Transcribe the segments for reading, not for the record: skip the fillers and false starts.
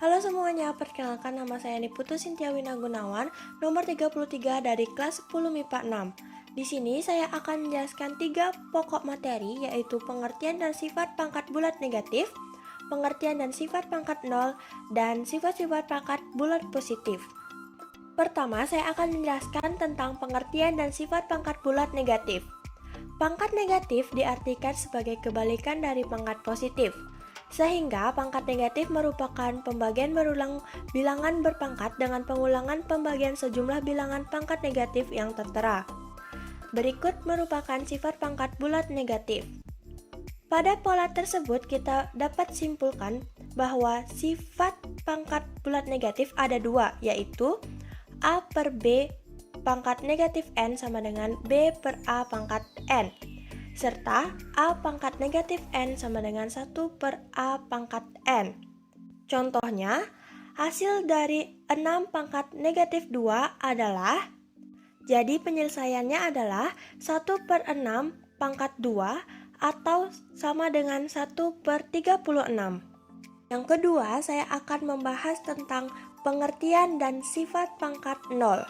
Halo semuanya, perkenalkan nama saya Niputu Cynthia Wina Gunawan, nomor 33 dari kelas 10 MIPA 6. Di sini saya akan menjelaskan 3 pokok materi, yaitu pengertian dan sifat pangkat bulat negatif, pengertian dan sifat pangkat nol, dan sifat-sifat pangkat bulat positif. Pertama, saya akan menjelaskan tentang pengertian dan sifat pangkat bulat negatif. Pangkat negatif diartikan sebagai kebalikan dari pangkat positif. Sehingga pangkat negatif merupakan pembagian berulang bilangan berpangkat dengan pengulangan pembagian sejumlah bilangan pangkat negatif yang tertera. Berikut merupakan sifat pangkat bulat negatif. Pada pola tersebut kita dapat simpulkan bahwa sifat pangkat bulat negatif ada dua, yaitu A per B pangkat negatif N sama dengan B per A pangkat N, serta A pangkat negatif N sama dengan 1 per A pangkat N. Contohnya, hasil dari 6 pangkat negatif 2 adalah, jadi penyelesaiannya adalah 1 per 6 pangkat 2 atau sama dengan 1 per 36. Yang kedua, saya akan membahas tentang pengertian dan sifat pangkat 0.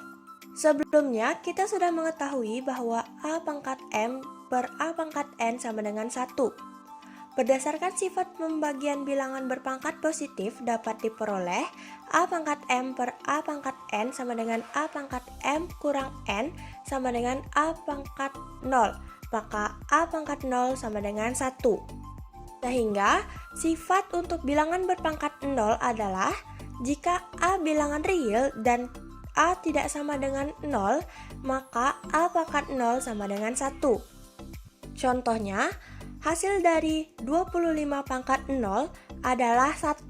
Sebelumnya, kita sudah mengetahui bahwa A pangkat M per A pangkat N sama dengan 1. Berdasarkan sifat pembagian bilangan berpangkat positif dapat diperoleh A pangkat M per A pangkat N sama dengan A pangkat M kurang N sama dengan A pangkat 0. Maka A pangkat 0 sama dengan 1. Sehingga sifat untuk bilangan berpangkat 0 adalah jika A bilangan real dan A tidak sama dengan 0, maka A pangkat 0 sama dengan 1. Contohnya, hasil dari 25 pangkat 0 adalah 1.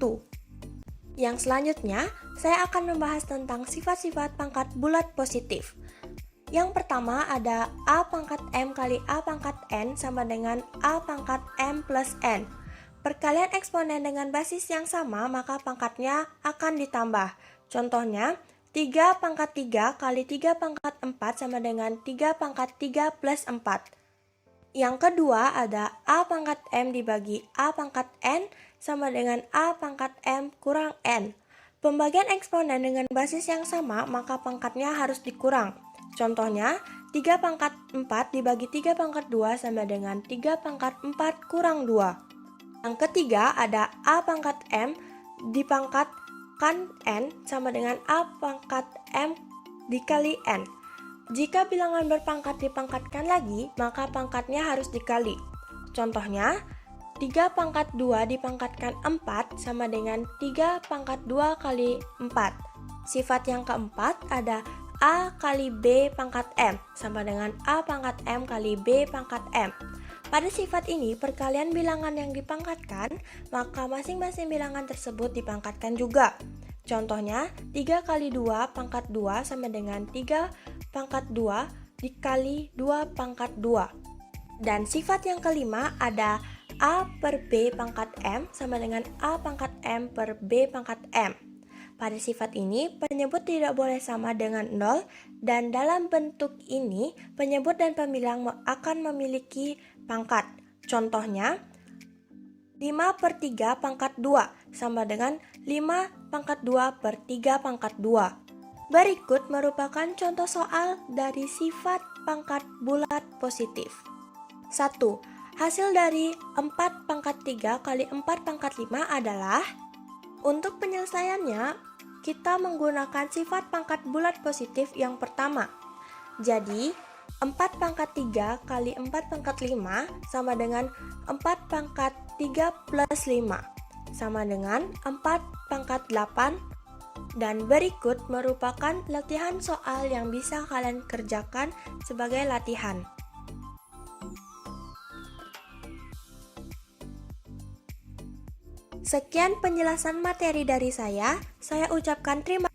Yang selanjutnya, saya akan membahas tentang sifat-sifat pangkat bulat positif. Yang pertama ada A pangkat M kali A pangkat N sama dengan A pangkat M plus N. Perkalian eksponen dengan basis yang sama, maka pangkatnya akan ditambah. Contohnya, 3 pangkat 3 kali 3 pangkat 4 sama dengan 3 pangkat 3 plus 4. Yang kedua ada A pangkat M dibagi A pangkat N sama dengan A pangkat M kurang N. Pembagian eksponen dengan basis yang sama, maka pangkatnya harus dikurang. Contohnya, 3 pangkat 4 dibagi 3 pangkat 2 sama dengan 3 pangkat 4 kurang 2. Yang ketiga ada A pangkat M dipangkatkan N sama dengan A pangkat M dikali N. Jika bilangan berpangkat dipangkatkan lagi, maka pangkatnya harus dikali. Contohnya, 3 pangkat 2 dipangkatkan 4 sama dengan 3 pangkat 2 kali 4. Sifat yang keempat ada A kali B pangkat M sama dengan A pangkat M kali B pangkat M. Pada sifat ini, perkalian bilangan yang dipangkatkan, maka masing-masing bilangan tersebut dipangkatkan juga. Contohnya, 3 kali 2 pangkat 2 sama dengan 3 pangkat 2 dikali 2 pangkat 2. Dan sifat yang kelima ada A per B pangkat M sama dengan A pangkat M per B pangkat M. Pada sifat ini, penyebut tidak boleh sama dengan 0, dan dalam bentuk ini, penyebut dan pembilang akan memiliki pangkat. Contohnya, 5 per 3 pangkat 2 sama dengan 5 pangkat 2 per 3 pangkat 2. Berikut merupakan contoh soal dari sifat pangkat bulat positif. 1. Hasil dari 4 pangkat 3 kali 4 pangkat 5 adalah, untuk penyelesaiannya, kita menggunakan sifat pangkat bulat positif yang pertama. Jadi, 4 pangkat 3 kali 4 pangkat 5 sama dengan 4 pangkat 3 plus 5 sama dengan 4 pangkat 8. Dan berikut merupakan latihan soal yang bisa kalian kerjakan sebagai latihan. Sekian penjelasan materi dari saya ucapkan terima kasih.